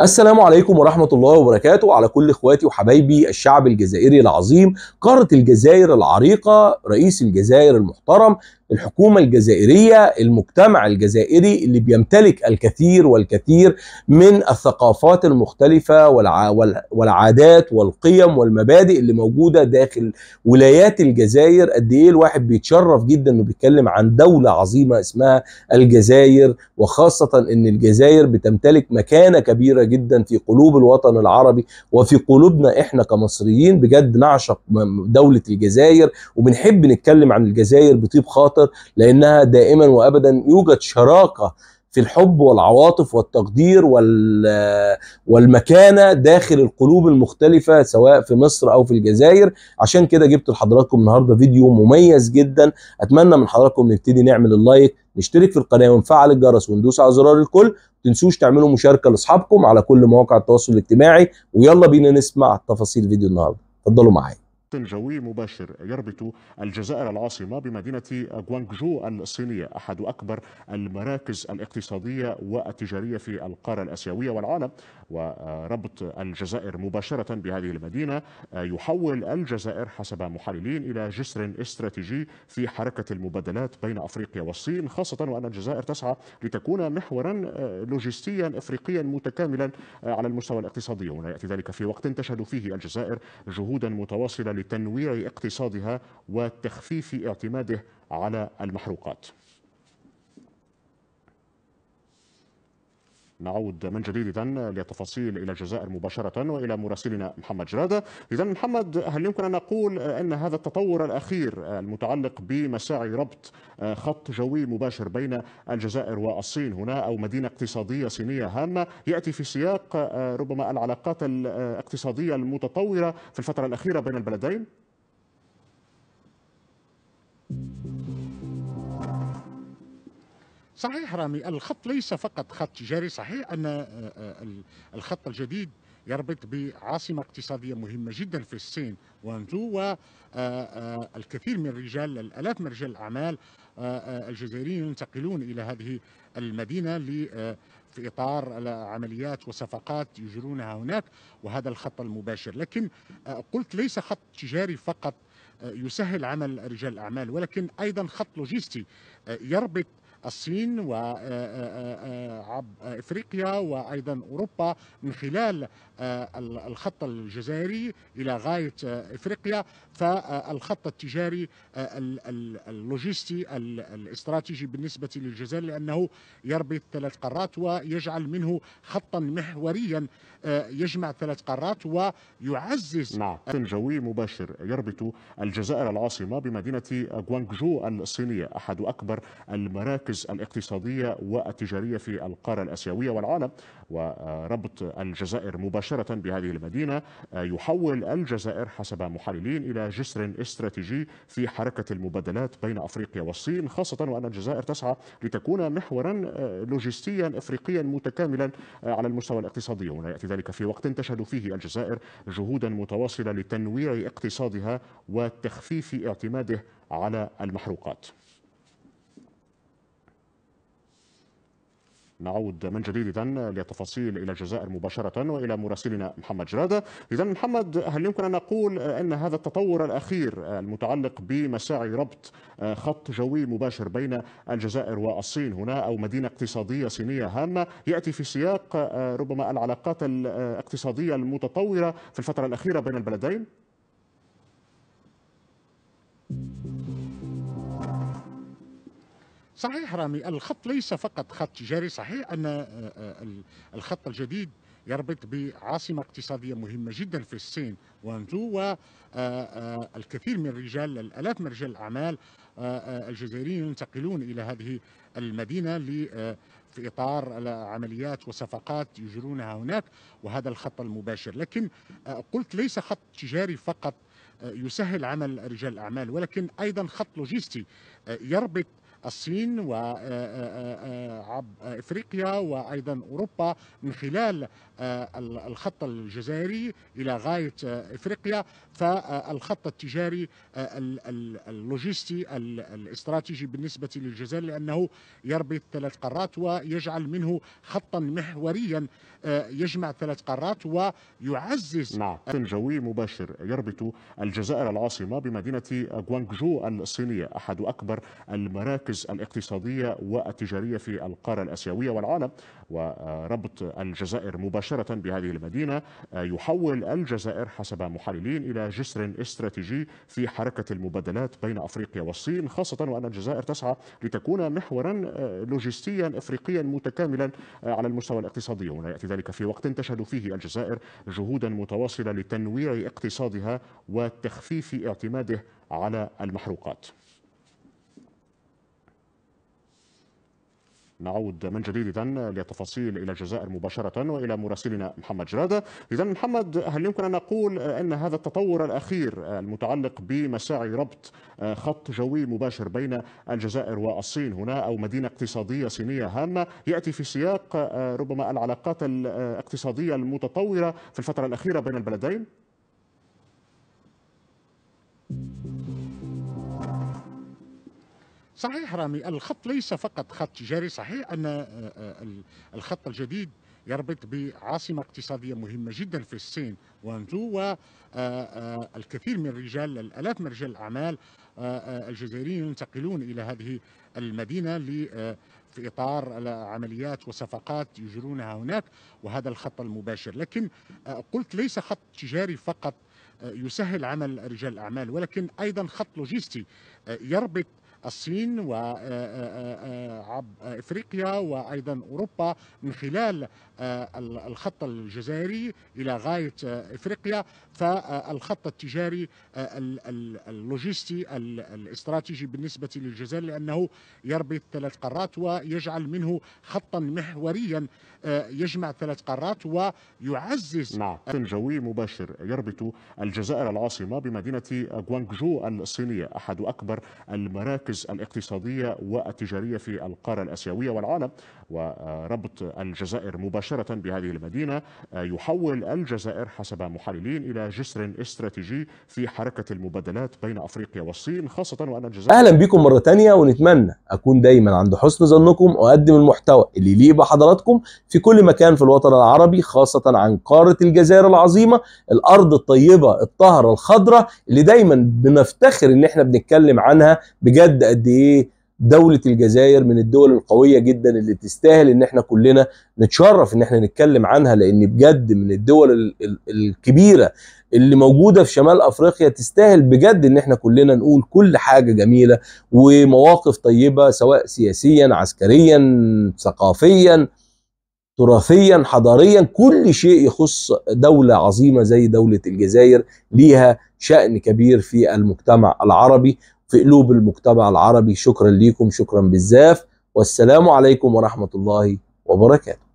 السلام عليكم ورحمة الله وبركاته على كل اخواتي وحبايبي الشعب الجزائري العظيم، قارة الجزائر العريقة، رئيس الجزائر المحترم، الحكومة الجزائرية، المجتمع الجزائري اللي بيمتلك الكثير والكثير من الثقافات المختلفة والعادات والقيم والمبادئ اللي موجودة داخل ولايات الجزائر. قد ايه الواحد بيتشرف جدا انه بيتكلم عن دولة عظيمة اسمها الجزائر، وخاصة ان الجزائر بتمتلك مكانة كبيرة جدا في قلوب الوطن العربي وفي قلوبنا احنا كمصريين. بجد نعشق دولة الجزائر وبنحب نتكلم عن الجزائر بطيب خاطر، لانها دائما وابدا يوجد شراكة في الحب والعواطف والتقدير والمكانة داخل القلوب المختلفة سواء في مصر أو في الجزائر. عشان كده جبت لحضراتكم النهاردة فيديو مميز جدا. أتمنى من حضراتكم نبتدي نعمل اللايك، نشترك في القناة ونفعل الجرس وندوس على زرار الكل. تنسوش تعملوا مشاركة لأصحابكم على كل مواقع التواصل الاجتماعي. ويلا بينا نسمع تفاصيل فيديو النهاردة. اتفضلوا معايا. جوي مباشر يربط الجزائر العاصمة بمدينة غوانغجو الصينية، أحد أكبر المراكز الاقتصادية والتجارية في القارة الآسيوية والعالم. وربط الجزائر مباشرة بهذه المدينة يحول الجزائر حسب محللين إلى جسر استراتيجي في حركة المبادلات بين أفريقيا والصين، خاصة وأن الجزائر تسعى لتكون محورا لوجستيا إفريقيا متكاملا على المستوى الاقتصادي. هنا يأتي ذلك في وقت تشهد فيه الجزائر جهودا متواصلة لتنويع اقتصادها وتخفيف اعتماده على المحروقات. نعود من جديد إذن للتفاصيل إلى الجزائر مباشرة وإلى مراسلنا محمد جرادة. إذا محمد، هل يمكن أن نقول أن هذا التطور الأخير المتعلق بمساعي ربط خط جوي مباشر بين الجزائر والصين هنا، أو مدينة اقتصادية صينية هامة، يأتي في سياق ربما العلاقات الاقتصادية المتطورة في الفترة الأخيرة بين البلدين؟ صحيح رامي، الخط ليس فقط خط تجاري. صحيح أن الخط الجديد يربط بعاصمة اقتصادية مهمة جدا في الصين وانزو، والكثير من الآلاف من رجال الأعمال الجزائريين ينتقلون إلى هذه المدينة في إطار عمليات وصفقات يجرونها هناك، وهذا الخط المباشر. لكن قلت ليس خط تجاري فقط يسهل عمل رجال الأعمال، ولكن أيضا خط لوجستي يربط الصين وافريقيا وايضا اوروبا من خلال الخط الجزائري الى غايه افريقيا. فالخط التجاري اللوجستي الاستراتيجي بالنسبه للجزائر، لانه يربط ثلاث قارات ويجعل منه خطا محوريا يجمع ثلاث قارات ويعزز. نعم، جوي مباشر يربط الجزائر العاصمة بمدينة غوانغجو الصينية، أحد أكبر المراكز الاقتصادية والتجارية في القارة الآسيوية والعالم. وربط الجزائر مباشرة بهذه المدينة يحول الجزائر حسب محللين إلى جسر استراتيجي في حركة المبادلات بين أفريقيا والصين، خاصة وأن الجزائر تسعى لتكون محورا لوجستيا إفريقيا متكاملا على المستوى الاقتصادي. هنا يأتي ذلك في وقت تشهد فيه الجزائر جهودا متواصلة لتنويع اقتصادها وتخفيف اعتماده على المحروقات. نعود من جديد إذن للتفاصيل إلى الجزائر مباشرة وإلى مراسلنا محمد جرادة. إذا محمد، هل يمكن أن نقول أن هذا التطور الأخير المتعلق بمساعي ربط خط جوي مباشر بين الجزائر والصين هنا، أو مدينة اقتصادية صينية هامة، يأتي في سياق ربما العلاقات الاقتصادية المتطورة في الفترة الأخيرة بين البلدين؟ صحيح رامي، الخط ليس فقط خط تجاري. صحيح أن الخط الجديد يربط بعاصمة اقتصادية مهمة جدا في الصين وانزو، والكثير من الآلاف من رجال الأعمال الجزائريين ينتقلون إلى هذه المدينة في إطار عمليات وصفقات يجرونها هناك، وهذا الخط المباشر. لكن قلت ليس خط تجاري فقط يسهل عمل رجال الأعمال، ولكن أيضا خط لوجستي يربط الصين وافريقيا وايضا اوروبا من خلال الخط الجزائري الى غايه افريقيا. فالخط التجاري اللوجستي الاستراتيجي بالنسبه للجزائر، لانه يربط 3 قارات ويجعل منه خطا محوريا يجمع 3 قارات ويعزز. نعم. جوي مباشر يربط الجزائر العاصمة بمدينة غوانغجو الصينية، أحد أكبر المراكز الاقتصادية والتجارية في القارة الآسيوية والعالم. وربط الجزائر مباشرة بهذه المدينة يحول الجزائر حسب محللين إلى جسر استراتيجي في حركة المبادلات بين أفريقيا والصين، خاصة وأن الجزائر تسعى لتكون محورا لوجستيا إفريقيا متكاملا على المستوى الاقتصادي. هنا يأتي ذلك في وقت تشهد فيه الجزائر جهودا متواصلة لتنويع اقتصادها وتخفيف اعتماده على المحروقات. نعود من جديد إذن للتفاصيل إلى الجزائر مباشرة وإلى مراسلنا محمد جرادة. إذا محمد، هل يمكن أن نقول أن هذا التطور الأخير المتعلق بمساعي ربط خط جوي مباشر بين الجزائر والصين هنا، أو مدينة اقتصادية صينية هامة، يأتي في سياق ربما العلاقات الاقتصادية المتطورة في الفترة الأخيرة بين البلدين؟ صحيح رامي، الخط ليس فقط خط تجاري. صحيح أن الخط الجديد يربط بعاصمة اقتصادية مهمة جدا في الصين وانزو، والكثير من الآلاف من رجال الأعمال الجزائريين ينتقلون إلى هذه المدينة في إطار عمليات وصفقات يجرونها هناك، وهذا الخط المباشر. لكن قلت ليس خط تجاري فقط يسهل عمل رجال الأعمال، ولكن أيضا خط لوجستي يربط الصين وافريقيا وايضا اوروبا من خلال الخط الجزائري الى غايه افريقيا. فالخط التجاري اللوجستي الاستراتيجي بالنسبه للجزائر، لانه يربط 3 قارات ويجعل منه خطا محوريا يجمع 3 قارات ويعزز. نعم. جوي مباشر يربط الجزائر العاصمة بمدينة غوانغجو الصينية، أحد أكبر المراكز الاقتصادية والتجارية في القارة الآسيوية والعالم. وربط الجزائر مباشرة بهذه المدينة يحول الجزائر حسب محللين إلى جسر استراتيجي في حركة المبادلات بين أفريقيا والصين، خاصة وأن الجزائر. أهلا بكم مرة تانية، ونتمنى أكون دايما عند حسن ظنكم وأقدم المحتوى اللي يليق بحضراتكم في كل مكان في الوطن العربي، خاصة عن قارة الجزائر العظيمة، الأرض الطيبة الطاهرة الخضراء اللي دايما بنفتخر إن احنا بنتكلم عنها. بجد قد إيه دولة الجزائر من الدول القوية جدا اللي تستاهل إن احنا كلنا نتشرف إن احنا نتكلم عنها، لأن بجد من الدول الكبيرة اللي موجودة في شمال أفريقيا تستاهل بجد إن احنا كلنا نقول كل حاجة جميلة ومواقف طيبة، سواء سياسيا، عسكريا، ثقافيا، تراثيا، حضاريا. كل شيء يخص دولة عظيمة زي دولة الجزائر ليها شأن كبير في المجتمع العربي، في قلوب المجتمع العربي. شكرا ليكم، شكرا بالزاف، والسلام عليكم ورحمة الله وبركاته.